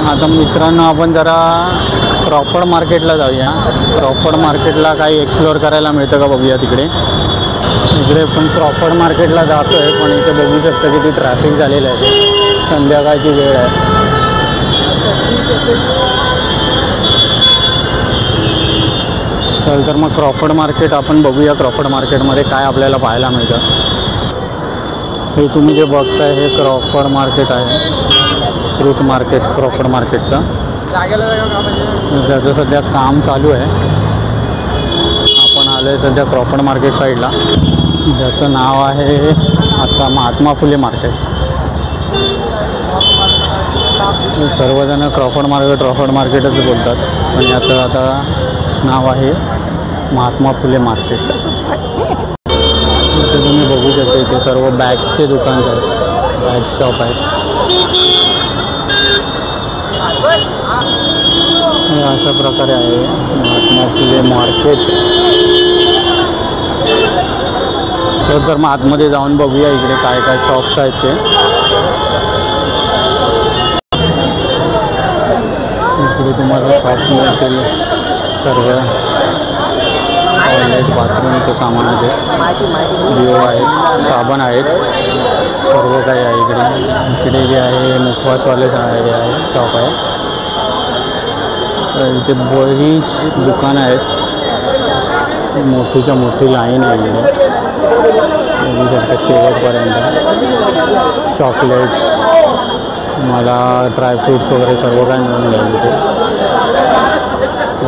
आता मित्रांनो आपण जरा क्रॉफर्ड मार्केटला जाऊया. क्रॉफर्ड मार्केटला काही एक्सप्लोअर करायला मिळतं का बघूया. इकडे पण क्रॉफर्ड मार्केटला जातो आहे, पण इथे बघू शकता किती ट्रॅफिक झालेलं आहे. संध्याकाळची वेळ आहे. चल तर मग क्रॉफर्ड मार्केट आपण बघूया. क्रॉफर्ड मार्केटमध्ये काय आपल्याला पाहायला मिळतं. हे तुम्ही जे बघताय हे क्रॉफर्ड मार्केट आहे, फ्रूट मार्केट क्रॉफर्ड मार्केटचं. त्याचं सध्या काम चालू आहे. आपण आलो आहे सध्या क्रॉफर्ड मार्केट साईडला, ज्याचं नाव आहे आता महात्मा फुले मार्केट. सर्वजण क्रॉफर्ड मार्केटच बोलतात, पण याचं आता नाव आहे महात्मा फुले मार्केट. इथे तुम्ही बघू शकता इथे सर्व बॅग्सचे दुकान आहेत, बॅग शॉप आहेत. हे अशा प्रकारे आहे महात्मा फुले मार्केट. तर मग आतमध्ये जाऊन बघूया इकडे काय काय शॉप्स आहेत ते. इकडे तुम्हाला शॉप्स मिळतील सर्व टॉयलेट बाथरूमचं सामान आहे, डिओ आहेत, साबण आहेत, सर्व काही आहे इकडे जे आहे मुखवासवाले हे आहे शॉप आहे. तर इथे बरीच दुकानं आहेत, मोठीच्या मोठी लाईन आहे इकडे बघू शकता शेवटपर्यंत. चॉकलेट्स, मला ड्रायफ्रूट्स वगैरे सर्व काही मिळून जाईल इथे.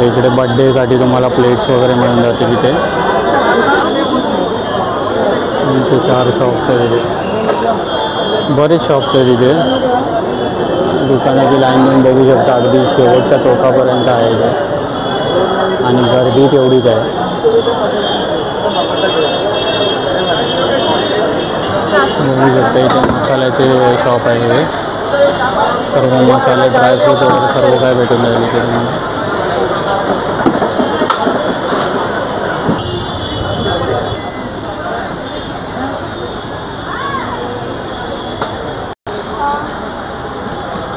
इकडे बड्डेसाठी तुम्हाला प्लेट्स वगैरे मिळून जातील इथे. 3-4 शॉप्स आहेत इथे, बरेच शॉप्स आहेत इथे. दुकानाची लाईन पण बघू शकता अगदी शेवटच्या टोकापर्यंत आहे इथे, आणि गर्दी तेवढीच आहे. बघू शकता इथे मसाल्याचे शॉप आहे हे, सर्व मसाले ड्रायफ्रूट वगैरे सर्व काय भेटून जाईल इथे तुम्हाला.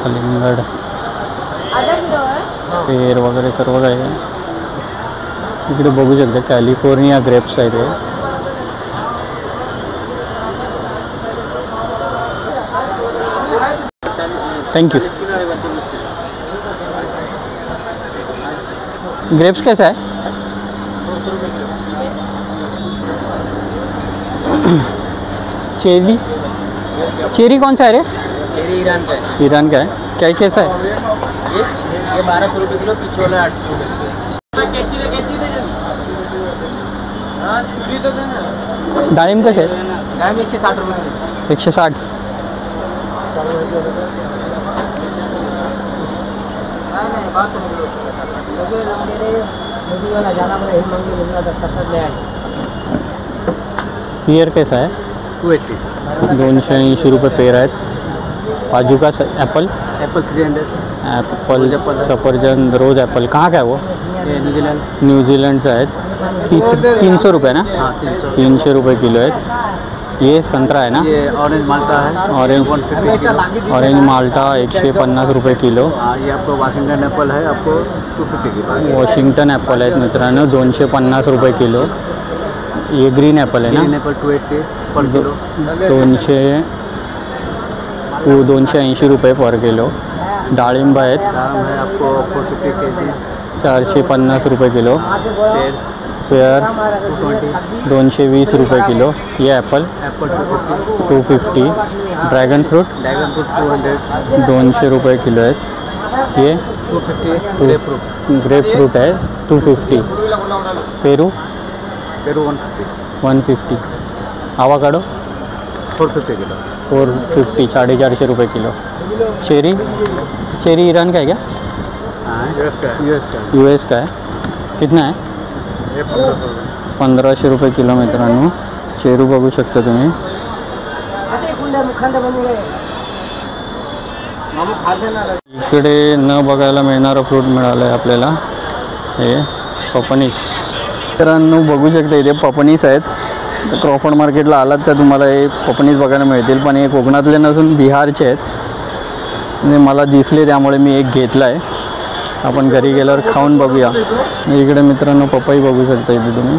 कलिंगड, पेर वगैरे सर्व काही आहे इकडे बघू शकता. कॅलिफोर्निया ग्रेप्स आहेत हे. Thank you. ग्रेप्स कैसा है? चेरी, चेरी कौन सा है रे? चेरी ईरान का है. ईरान का है. क्या कैसा है? ये 1200 किलो, पीछे वाला 800 डाळिंब कसे आहे? डाळिंब 160 रुपये. 160. पेर कैसा है? 280. 280 रुपये पेर आहेत. काजू का ॲपल? एप्पल 300. ॲपल, सफरचंद, रोज ॲपल. कहाँ का है वो? ये न्यूजीलैंड. न्यूजीलैंड आहेत. 300 रुपये ना? हाँ 300. 300 रुपये किलो आहेत. ये संतरा है ना? ये ऑरेंज माल्टा है. Orange, 150 kilo. ऑरेंज माल्टा 150 रुपये किलो. ये आपको वाशिंगटन एप्पल है, आपको 250 किलो. वॉशिंगटन ॲपल आहेत मित्रांनो, 250 रुपये किलो. ये ग्रीन ॲपल आहे ग्रीन ना? एप्पल 280 पर किलो. 280 रुपये पर किलो. डाळिंब आहेत, दाम है आपको 450 केजी. 450 रुपये किलो. फेयर 220 रुपये किलो. ये ॲपल एप्पल 250. 250. Dragon fruit 200. 200 रुपये किलो आहेत. ये 250. Grep fruit. ग्रेप फ्रूट आहे 250. पेरू 150. 150. Avocado 450 kilo. 450, 450 रुपये किलो. चेरी, चेरी ईरान का है क्या? यूएस का है. कितना है? 1500 रुपये किलो मित्रांनो. चेरू बघू शकता तुम्ही. इकडे न बघायला मिळणारं फ्रूट मिळालं आहे आपल्याला, हे पपनीस. मित्रांनो बघू शकता इथे पपनीस आहेत. क्रॉफर्ड मार्केटला आलात तर तुम्हाला हे पपनीस बघायला मिळतील, पण हे कोकणातले नसून बिहारचे आहेत. आणि मला दिसले त्यामुळे मी एक घेतला आहे. आपण घरी गेल्यावर खाऊन बघूया. इकडे मित्रांनो पपई बघू शकता. इथे तुम्ही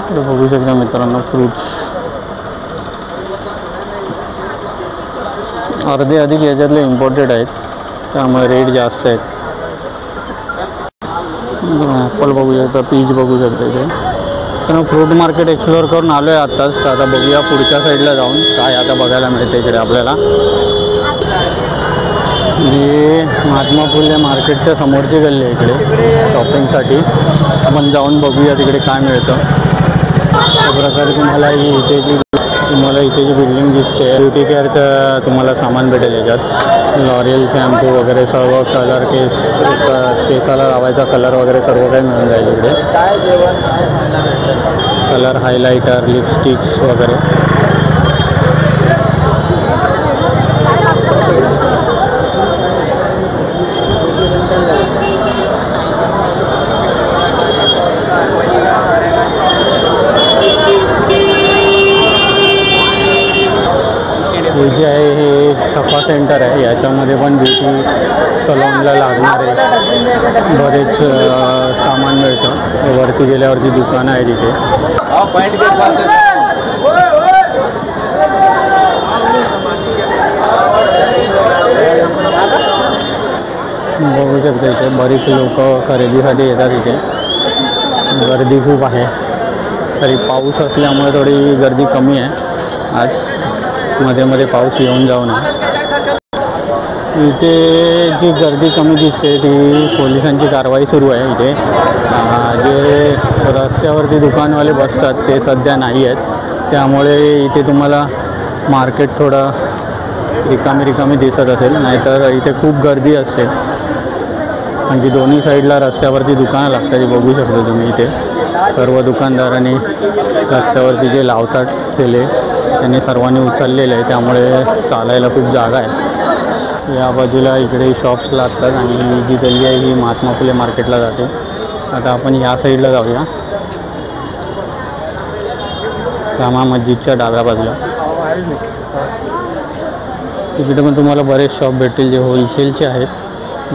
इकडे बघू शकता मित्रांनो फ्रूट्स. अर्धे अधिक याच्यातले इम्पोर्टेड आहेत त्यामुळे रेट जास्त आहेत. ॲपल बघू शकता, पीच बघू शकता. इथे तर फ्रूट मार्केट एक्सप्लोअर करून आलो आहे आत्ताच. तर आता बघूया पुढच्या साईडला जाऊन काय आता बघायला मिळते इकडे आपल्याला. ही महात्मा फुले मार्केटच्या समोरची गल्ली आहे इकडे शॉपिंगसाठी. आपण जाऊन बघूया तिकडे काय मिळतं. अशा प्रकारे तुम्हाला इथे जी बिल्डिंग दिसते ब्युटी केअरचं तुम्हाला सामान भेटेल. याच्यात लॉरियल शॅम्पू वगैरे सर्व कलर केसाला लावायचा कलर वगैरे सर्व काही मिळून जाईल इकडे. कलर हायलायटर लिपस्टिक्स वगैरे. हे जे आहे हे सफा सेंटर आहे. याच्यामध्ये पण ब्युटी सलॉनला लागणारे बरेच सामान मिळतं. वरती गेल्यावरती दुकानं आहे तिथे. बघू शकता इथे बरीच लोक खरेदीसाठी येतात. इथे गर्दी खूप आहे. तरी पाऊस असल्यामुळे थोडी गर्दी कमी आहे आज. मध्ये मध्ये पाऊस येऊन जाऊन इथे जी गर्दी कमी दिसते ती पोलिसांची कारवाई सुरू आहे. इथे जे रस्त्यावरती दुकानवाले बसतात ते सध्या नाही आहेत. त्यामुळे इथे तुम्हाला मार्केट थोडं रिकामी दिसत असेल. नाहीतर इथे खूप गर्दी असते. आणखी दोन्ही साईडला रस्त्यावरती दुकानं लागतात. बघू शकता तुम्ही इथे सर्व दुकानदारांनी रस्त्यावरती जे लावतात ठेले त्यांनी सर्वांनी उचललेलं आहे. त्यामुळे चालायला खूप जागा आहे. या बाजूला इकडे शॉप्स लागतात आणि ही जी गल्ली आहे ही महात्मा फुले मार्केटला जाते. आता आपण या साईडला जाऊया. जामा मस्जिदच्या डाव्या बाजूला इकडे पण तुम्हाला बरेच शॉप भेटतील जे होलसेलचे आहेत.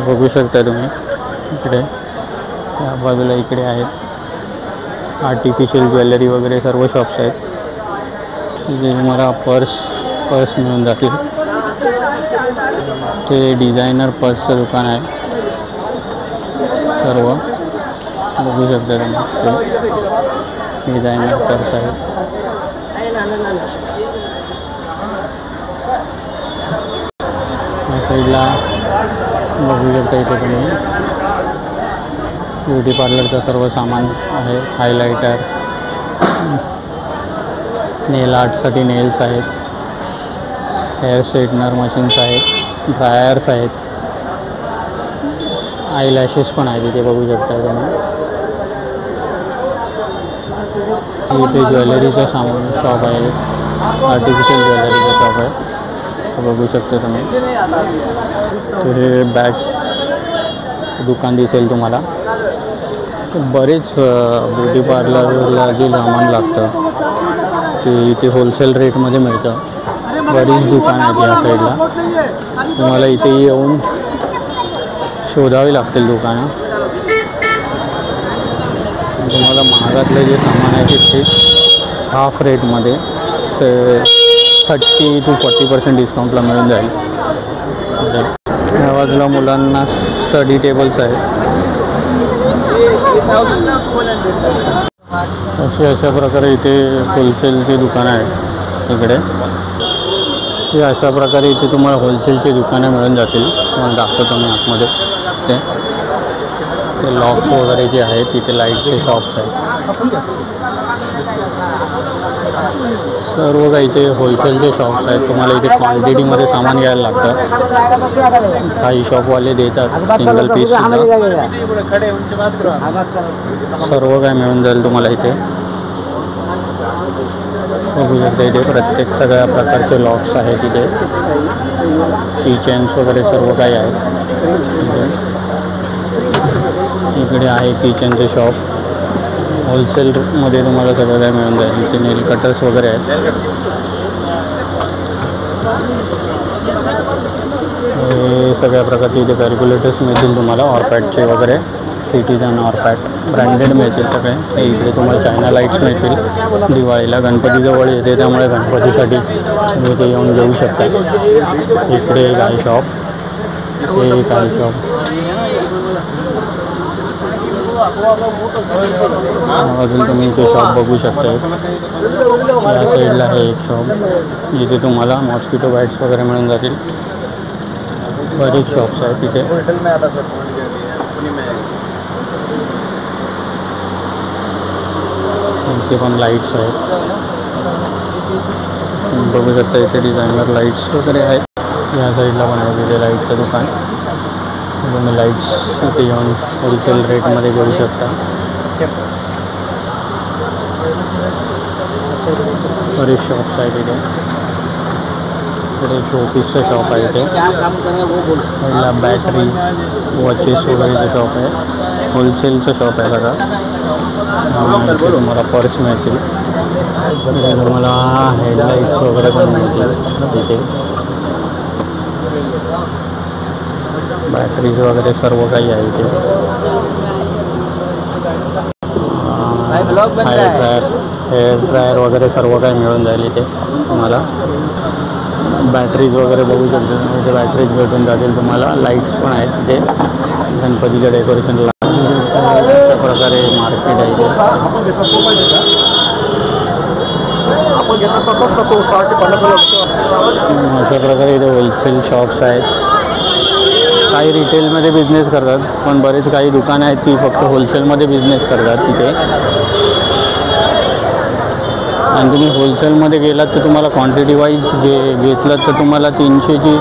बघू शकता तुम्ही इकडे या बाजूला इकडे आहेत आर्टिफिशियल ज्वेलरी वगैरे सर्व शॉप्स आहेत. तिथे तुम्हाला पर्स मिळून जातील. ते डिझायनर पर्सचं दुकान आहे. सर्व बघू शकता तुम्ही डिझायनर पर्स आहे. या साईडला बघू शकता इथे तुम्ही ब्युटी पार्लरचं सर्व सामान आहे. हायलायटर, नेल आर्टसाठी नेल्स आहेत, हेअर स्ट्रेटनर मशीन्स आहेत, ड्रायर्स आहेत, आयलॅशेस पण आहेत इथे बघू शकता तुम्ही. इथे ज्वेलरीचं सामान शॉप आहे. आर्टिफिशियल ज्वेलरीचं शॉप आहे. बघू शकता तुम्ही. हे बॅग दुकान दिसेल तुम्हाला. बरेच ब्युटी पार्लरला जे सामान लागतं ते इथे होलसेल रेटमध्ये मिळतं. बरीच दुकानं आहेत या साईडला. तुम्हाला इथे येऊन शोधावी लागतील दुकानं. तुम्हाला महागातले जे सामान आहे ते हाफ रेटमध्ये 30 to 40% डिस्काउंटला मिळून जाईल. या बाजूला मुलांना स्टडी टेबल्स आहेत. अशा प्रकारे इथे होलसेलची दुकानं आहेत. इकडे हे अशा प्रकारे इथे तुम्हाला होलसेलची दुकानं मिळून जातील. तुम्हाला दाखवतो मी आतमध्ये. ते लॉक्स वगैरे जे आहेत तिथे लाईटचे शॉप्स आहेत. सर्व काही इथे होलसेलचे शॉप्स आहेत. तुम्हाला इथे क्वांटिटीमध्ये सामान घ्यायला लागतं. काही शॉपवाले देतात सिंगल पीस सुद्धा. सर्व काय मिळून जाईल तुम्हाला इथे. बघू शकता इथे प्रत्येक सगळ्या प्रकारचे लॉक्स आहेत. इथे किचन्स वगैरे सर्व काही आहेत. इकडे आहे किचनचे शॉप. होलसेलमध्ये तुम्हाला सगळं काय मिळून जाईल. इथे नेल कटर्स वगैरे आहेत. हे सगळ्या प्रकारचे इथे कॅल्क्युलेटर्स मिळतील तुम्हाला, ऑरपॅटचे वगैरे, सिटीजन ऑरपॅट ब्रँडेड मिळतील सगळे. हे इकडे तुम्हाला चायना लाईट्स मिळतील दिवाळीला, गणपती जवळ येते त्यामुळे गणपतीसाठी तुम्ही इथे येऊन घेऊ शकता. इकडे एक आहे शॉप, हे एक आहे शॉप. अजून तुम्ही इथे शॉप बघू शकता. या साईडला आहे एक शॉप, जिथे तुम्हाला मॉस्किटो बाईट्स वगैरे मिळून जातील. बरेच शॉप्स आहेत तिथे. इथे पण लाईट्स आहेत, बघू शकता. इथे डिझायनर लाईट्स वगैरे आहेत. या साईडला पण आहे तिथे लाईटचं दुकान. तुम्ही लाईट्स इथे येऊन होलसेल रेटमध्ये घेऊ शकता. बरेच शॉप्स आहेत इथे. इकडे शोपीसचं शॉप आहे इथे. पहिला बॅटरी वॉचेस वगैरेचं शॉप आहे. होलसेलचं शॉप आहे सगळं. इथे तुम्हाला पर्स मिळतील. इथे तुम्हाला हेडलाईट्स वगैरे पण मिळतील इथे. बॅटरीज वगैरे सर्व काही आहे इथे. हेअर ड्रायर वगैरे सर्व काही मिळून जाईल इथे तुम्हाला. बॅटरीज वगैरे बघू शकता तुम्ही. इथे बॅटरीज भेटून जातील तुम्हाला. लाईट्स पण आहेत तिथे गणपतीच्या डेकोरेशनला. अशा प्रकारे मार्केट आहे इथे. अशा प्रकारे इथे होलसेल शॉप्स आहेत. काही रिटेलमध्ये बिझनेस करतात, पण बरेच काही दुकानं आहेत ती फक्त होलसेलमध्ये बिझनेस करतात तिथे. आणि तुम्ही होलसेलमध्ये गेलात तर तुम्हाला क्वांटिटी वाईज घेतलं तर तुम्हाला 300ची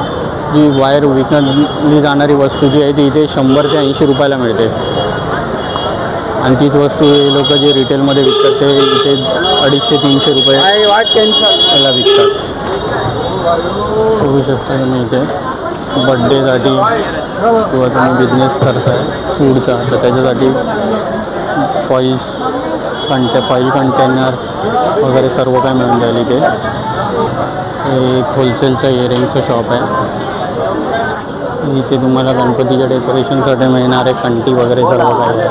जी वायर विकली जाणारी वस्तू जी आहे ती इथे 100 ते 80 रुपयाला मिळते. आणि तीच वस्तू हे लोक जे रिटेलमध्ये विकतात ते इथे 250-300 रुपये त्याला विकतात. बघू शकता तुम्ही इथे. बड्डेसाठी किंवा तुम्ही बिझनेस करताय फूडचा तर त्याच्यासाठी फाईल कंटेनर वगैरे सर्व काय मिळून जाईल इथे. हे एक होलसेलचं इयरिंगचं शॉप आहे. इथे तुम्हाला गणपतीच्या डेकोरेशनसाठी मिळणारे कंटी वगैरे सर्व काही आहे.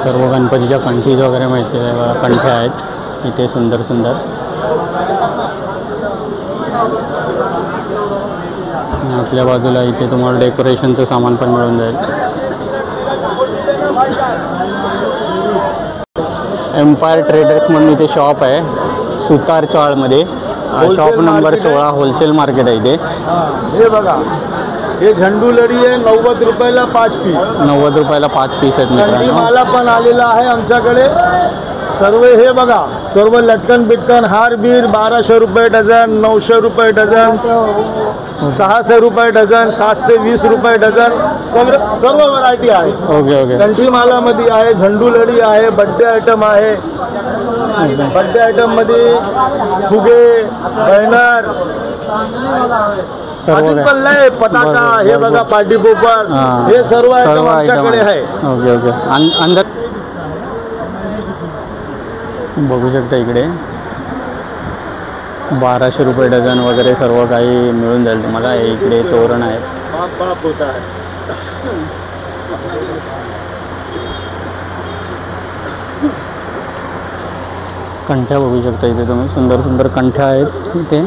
सर्व गणपतीच्या कंटीज वगैरे मिळते. कंठ्या आहेत इथे सुंदर सुंदर. आतल्या बाजूला इथे तुम्हाला डेकोरेशनचं सामान पण मिळून जाईल. एम्पायर ट्रेडर्स म्हणून इथे शॉप आहे सुतार चाळमध्ये. शॉप नंबर 16 होलसेल मार्केट आहे इथे. हे बघा, हे झंडू लढी आहे 90 रुपयाला 5 पीस. 90 रुपयाला 5 पीस आहेत मित्रांनो. माला पण आलेला आहे आमच्याकडे. सर्व हे बघा, सर्व लटकन बिटकन हार बीर 1200 रुपये डझन, 900 रुपये डझन, 600 रुपये डझन, 720 रुपये डझन. सर्व व्हरायटी आहे. Okay okay. कंठी मालामध्ये आहे, झंडू लढी आहे, बड्डे आयटम आहे. बड्डे आयटम मध्ये फुगे, बॅनर, पताका, हे बघा पार्टी पोपर, हे सर्व आयटम आमच्याकडे आहे. Okay okay. अंदर बघू शकता इकडे 1200 रुपये डझन वगैरे सर्व काही मिळून जाईल तुम्हाला. हे इकडे तोरण आहे. कंठ्या बघू शकता इथे तुम्ही. सुंदर सुंदर कंठ्या आहेत इथे.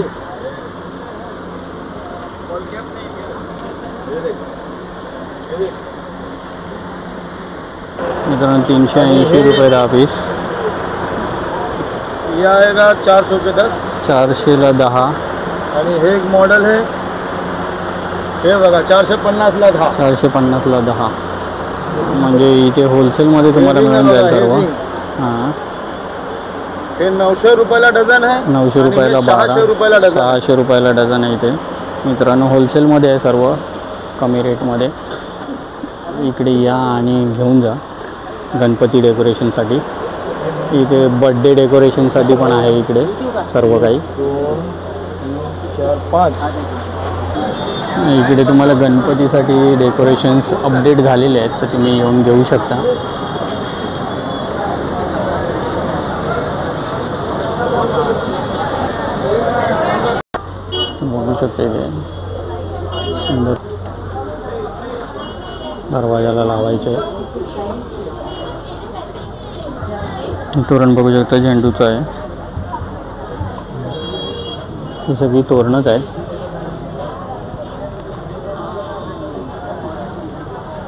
मित्रांनो 380 रुपये 10 पीस. ये आएगा 400 के 10. 400ला 10. आणि हे एक मॉडेल आहे, हे बघा 450ला 10. 450ला 10 म्हणजे इथे होलसेलमध्ये तुम्हाला मिळून जाईल सर्व. हां, हे 900 रुपयाला डझन आहे. 900 रुपयाला 12. 600 रुपयाला डझन. 600 रुपयाला डझन आहे इथे मित्रांनो. होलसेलमध्ये आहे सर्व, कमी रेटमध्ये. इकडे या आणि घेऊन जा गणपती डेकोरेशनसाठी. इथे बर्थडे डेकोरेशनसाठी पण आहे इकडे सर्व काही. 4, 5. इकडे तुम्हाला गणपतीसाठी डेकोरेशन्स अपडेट झालेले आहेत तर तुम्ही येऊन घेऊ शकता. शकता इथे सुंदर दरवाजाला लावायचे तोरण बघू शकता झेंडूचं आहे. ही सगळी तोरणच आहेत.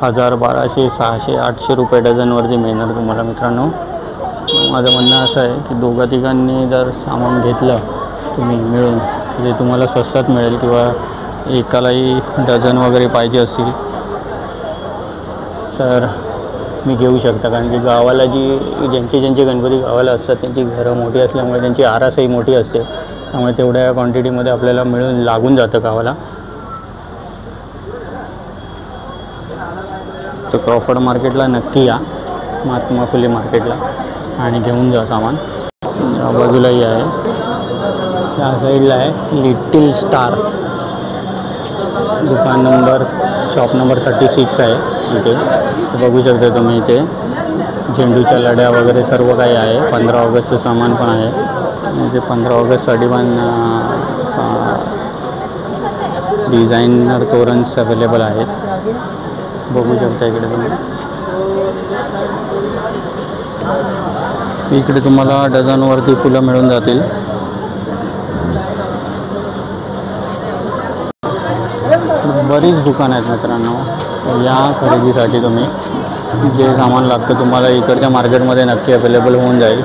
1000, 1200, 600, 800 रुपये डझनवरती मिळणार तुम्हाला मित्रांनो. माझं म्हणणं असं आहे की दोघा तिघांनी जर सामान घेतलं तुम्ही मिळून ते तुम्हाला स्वस्तात मिळेल, किंवा एकालाही डझन वगैरे पाहिजे असतील तर मी घेऊ शकता. कारण की गावाला ज्यांचे गणपती गावाला असतात त्यांची घरं मोठी असल्यामुळे त्यांची आरासही मोठी असते, त्यामुळे तेवढ्या क्वांटिटीमध्ये आपल्याला मिळून लागून जातं गावाला. तर क्रॉफर्ड मार्केटला नक्की या, महात्मा फुले मार्केटला, आणि घेऊन जा सामान. या बाजूलाही आहे, त्या साईडला आहे लिटिल स्टार दुकान नंबर, शॉप नंबर 36 आहे इथे. बघू शकता तुम्ही इथे झेंडूच्या लड्या वगैरे सर्व काही आहे. 15 ऑगस्टचं सामान पण आहे. इथे 15 ऑगस्टसाठी पण डिझायनर तोरन्स अवेलेबल आहेत. बघू शकता इकडे तुम्ही. इकडे तुम्हाला डझनवरती फुलं मिळून जातील. बरीच दुकानं आहेत मित्रांनो, या खरेदीसाठी तुम्ही जे सामान लागतं तुम्हाला इकडच्या मार्केटमध्ये नक्की अवेलेबल होऊन जाईल.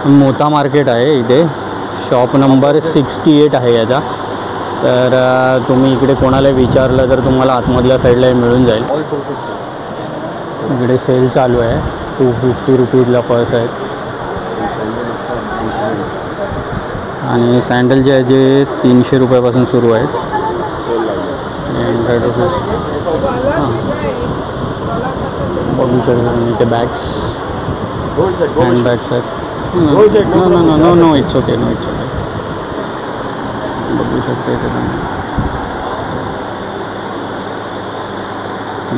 मोठा मार्केट आहे इथे, शॉप नंबर 68 आहे याचा. तर तुम्ही इकडे कोणाला विचारलं तर तुम्हाला आतमधल्या साईडला मिळून जाईल. इकडे सेल चालू आहे, 250 रुपीजला पर्स आहेत. आणि सँडल जे आहे जे 300 रुपयापासून सुरू आहेत. बघू शकता तुम्ही इथे बॅग्स, हँड बॅग्स आहेत. No it's okay, no it's okay. बघू शकता इथे तुम्ही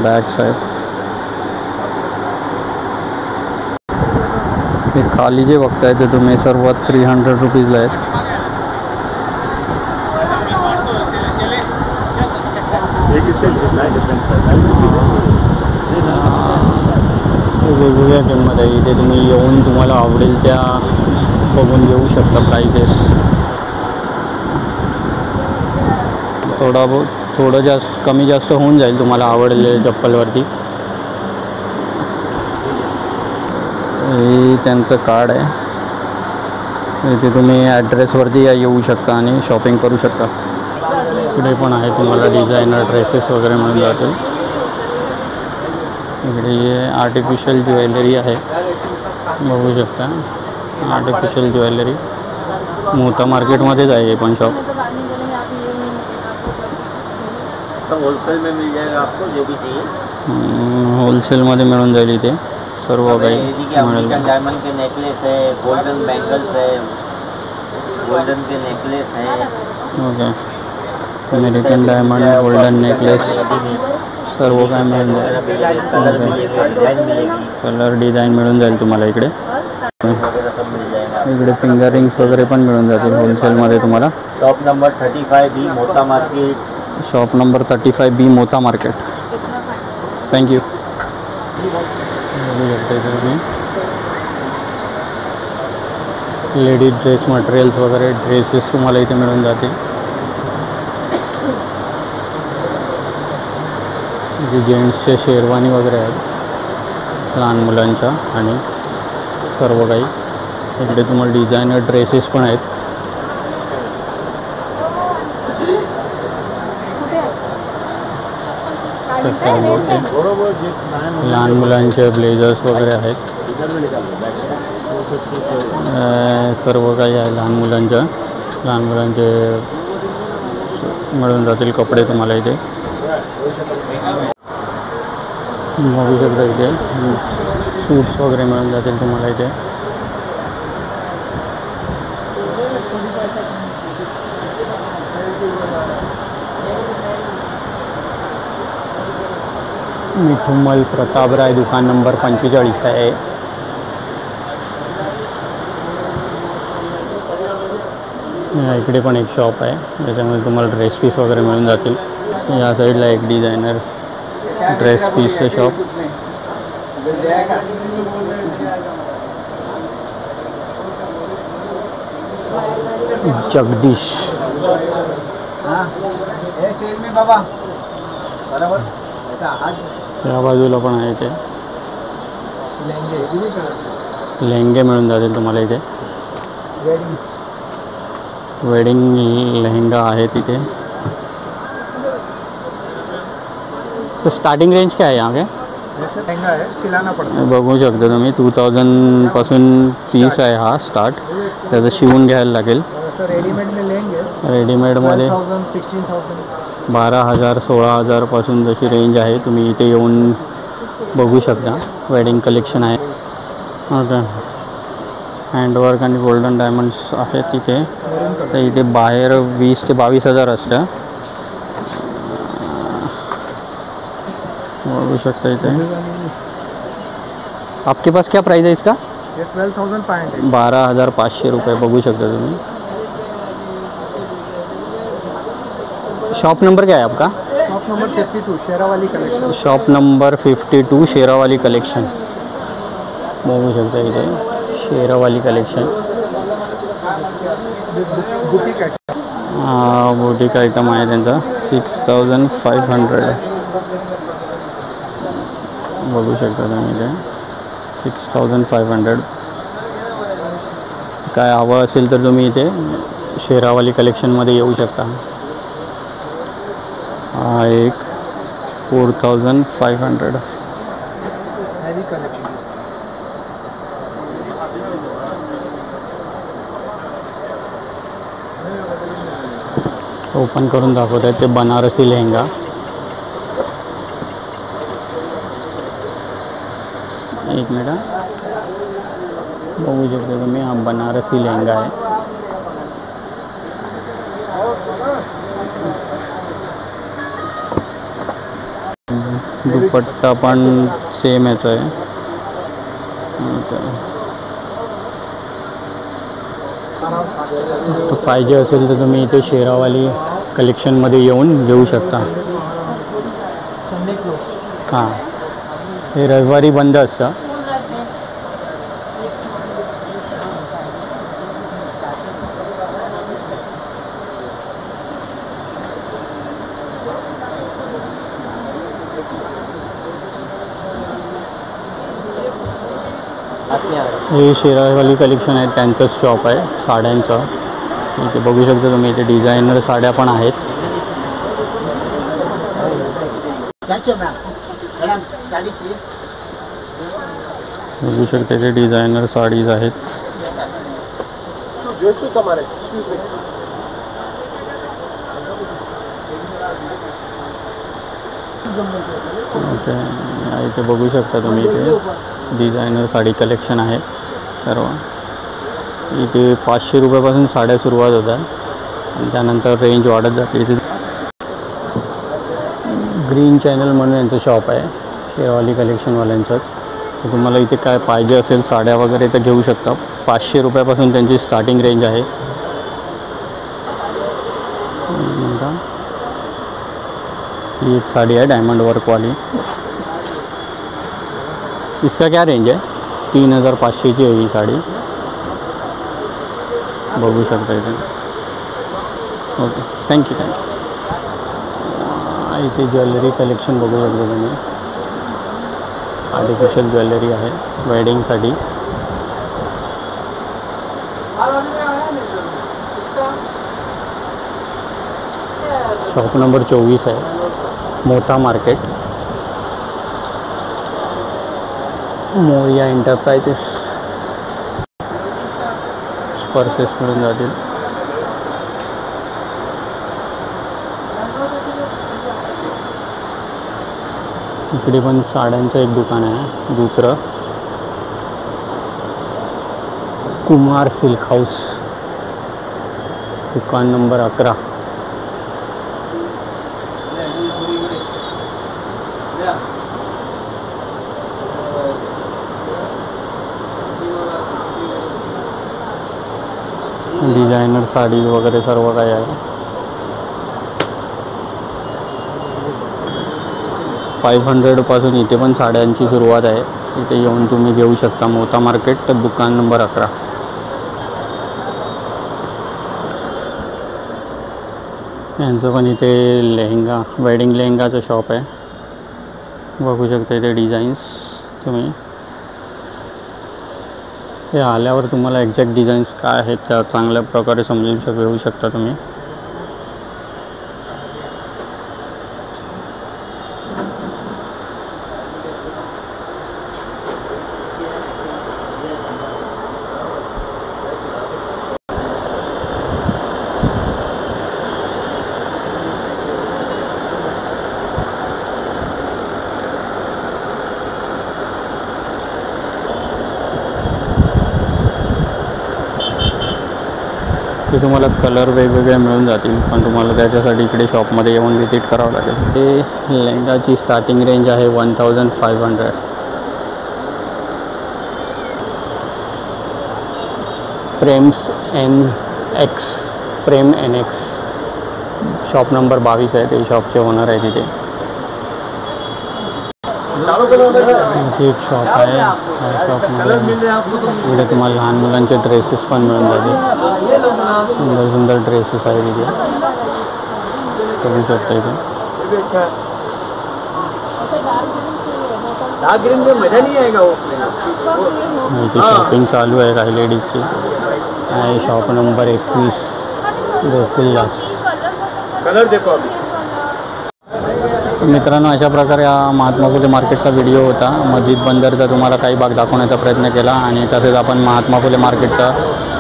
बॅग्स आहेत. हे खाली जे बघताय ते तुम्ही सर्व 300 रुपीजला आहेत. वेगवेगळ्या किंमत आहे इथे. तुम्ही येऊन तुम्हाला आवडेल त्या बघून घेऊ शकता प्राइजेस. थोडं जास्त कमी जास्त होऊन जाईल तुम्हाला आवडले चप्पलवरती. हे त्यांचं कार्ड आहे, इथे तुम्ही ॲड्रेसवरती येऊ शकता आणि शॉपिंग करू शकता. इकडे पण आहे तुम्हाला डिझायनर ड्रेसेस वगैरे मिळून जातील. इकडे आर्टिफिशियल ज्वेलरी आहे, बघू शकता. आर्टिफिशियल ज्वेलरी मोठा मार्केटमध्येच आहे हे पण शॉप. होलसेल में मिल जाएगा आपको जो भी चाहिए. होलसेलमध्ये मिळून जाईल इथे सर्व काही मिळेल. डायमंड के नेकलेस है, गोल्डन बैंगल्स है, गोल्डन के नेकलेस है. Okay, American diamond, golden necklace सर्व काय मिळून जाईल. कलर डिझाईन मिळून जाईल तुम्हाला इकडे. इकडे फिंगर रिंग्स वगैरे पण मिळून जातील होलसेलमध्ये तुम्हाला. शॉप नंबर 35B मोता मार्केट. शॉप नंबर 35B मोता market. Thank you. Ladies dress materials वगैरे ड्रेसेस तुम्हाला इथे मिळून जातील. जे जेंट्सचे शेरवानी वगैरे आहेत लहान मुलांच्या, आणि सर्व काही इकडे तुम्हाला डिझायनर ड्रेसेस पण आहेत. लहान मुलांचे ब्लेझर्स वगैरे आहेत. सर्व काही आहे लहान मुलांचे मिळून जातील कपडे तुम्हाला इथे. बघू शकता इथे सूट्स वगैरे मिळून जातील तुम्हाला इथे. मिठुमल प्रतापराय दुकान नंबर 45 आहे. इकडे पण एक शॉप आहे ज्याच्यामध्ये तुम्हाला ड्रेस पीस वगैरे मिळून जातील. या साईडला एक डिझायनर ड्रेस पीसचं शॉप. जगदीश. या बाजूला पण आहे ते लेहंगे मिळून जातील तुम्हाला इथे. वेडिंग लेहंगा आहे तिथे. तो स्टार्टिंग रेंज क्या है यहाँ के? महंगा है, सिलाना पड़ता है. बघू शकता तुम्ही 2000 पासून पीस आहे हा स्टार्ट. त्याचं शिवून घ्यायला लागेल. सर रेडीमेड में लेंगे रेडीमेडमध्ये 16,000 12,000 16,000 पासून जशी रेंज आहे. तुम्ही इथे येऊन बघू शकता. वेडिंग कलेक्शन आहे. ओके. हँडवर्क आणि गोल्डन डायमंड्स आहेत तिथे. तर इथे बाहेर 20,000 ते 22,000 असतं. बघू शकता इथे. आपके पास क्या प्राइस है इसका? 12,500. 12,500 रुपये. बघू शकता तुम्ही. शॉप नंबर क्या है आपका? Shop number 52 Sherawali collection. Shop number 52 Sherawali collection. बघू शकता इथे शेरावाली कलेक्शन. बुटीक आहे. बुटीक आयटम आहे त्यांचा. 6,500. बघू शकता तुम्ही इथे 6,500. काय हवं असेल तर तुम्ही इथे शेरावाली कलेक्शनमध्ये येऊ शकता. हा एक 4,500. Heavy collection. ओपन करून दाखवत आहे ते बनारसी लेहंगा. एक मिनट. बघू शकता तुम्ही हा बनारसी लेहंगा आहे. दुपट्टा पण सेम याचा आहे. तो पाहिजे असेल तर तुम्ही इथे शेरावाली कलेक्शनमध्ये येऊन घेऊ शकता. Sunday close. हां, हे रविवारी बंद असतं. हे शेरावाली कलेक्शन आहे त्यांचंच शॉप आहे साड्यांचं. इथे बघू शकता तुम्ही इथे डिझायनर साड्या पण आहेत. बघू शकता इथे डिझायनर साडीज आहेत. ओके. इथे बघू शकता तुम्ही इथे डिझायनर साडी कलेक्शन आहे सर्व. इथे 500 रुपयापासून साड्या सुरुवात होतात आणि त्यानंतर रेंज वाढत जाते. इथे ग्रीन चॅनल म्हणून यांचं शॉप आहे शेरावाली कलेक्शनवाल्यांचंच. तर तुम्हाला इथे काय पाहिजे असेल साड्या वगैरे तर घेऊ शकता. 500 रुपयापासून त्यांची स्टार्टिंग रेंज आहे. ही एक साड़ी है डायमंड वर्क वाली. इसका क्या रेंज है? 3,500 ची आहे ही साडी. बघू शकता इथे. Okay, thank you. इथे ज्वेलरी कलेक्शन बघू शकता तुम्ही. आर्टिफिशियल ज्वेलरी आहे वेडिंगसाठी. शॉप नंबर 24 आहे मोथा मार्केट. मोरिया एंटरप्राइजेस. पर्सेस मिळून जातील. इकडे पण साड्यांचं एक दुकान आहे दुसरं. कुमार सिल्क हाऊस दुकान नंबर 11. डिझायनर साडी वगैरे सर्व काही आहे. 500 पासून इथे पण साड्यांची सुरुवात आहे. इथे येऊन तुम्ही घेऊ शकता. मोता मार्केट दुकान नंबर 11. यांचं पण इथे लेहंगा वेडिंग लेहंगाचं शॉप आहे. बघू शकता इथे डिझाईन्स तुम्ही. हे आल्यावर तुम्हाला एक्झॅक्ट डिझाईन्स काय आहेत त्या चांगल्या प्रकारे घेऊ शकता तुम्ही. ते तुम्हाला कलर वेगवेगळे मिळून जातील, पण तुम्हाला त्याच्यासाठी इकडे शॉपमध्ये येऊन विजिट करावं लागेल. ते लेहंगाची स्टार्टिंग रेंज आहे 1500. प्रेम NX शॉप नंबर 22 आहे. ते शॉपचे ओनर आहे तिथे. एक शॉप आहे. या शॉपमध्ये इकडे तुम्हाला लहान मुलांचे ड्रेसेस पण मिळून जातील. सुंदर सुंदर ड्रेसेस आहे तिथे बघू शकता. इथे शॉपिंग चालू आहे काही लेडीजची. आहे शॉप नंबर 21 गोकुलदास. कलर देखो. मित्रांनो, अशा प्रकारे हा महात्मा फुले मार्केटचा व्हिडिओ होता. मस्जिद बंदरचा तुम्हाला काही भाग दाखवण्याचा प्रयत्न केला आणि तसेच आपण महात्मा फुले मार्केटचा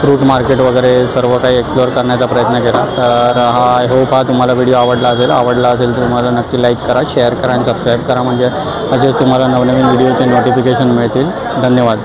फ्रूट मार्केट वगैरे सर्व काही एक्सप्लोअर करण्याचा प्रयत्न केला. तर आय होप हा तुम्हाला व्हिडिओ आवडला असेल तर तुम्हाला नक्की लाईक करा, शेअर करा आणि सबस्क्राईब करा, म्हणजे असेच तुम्हाला नवनवीन व्हिडिओचे नोटिफिकेशन मिळतील. धन्यवाद.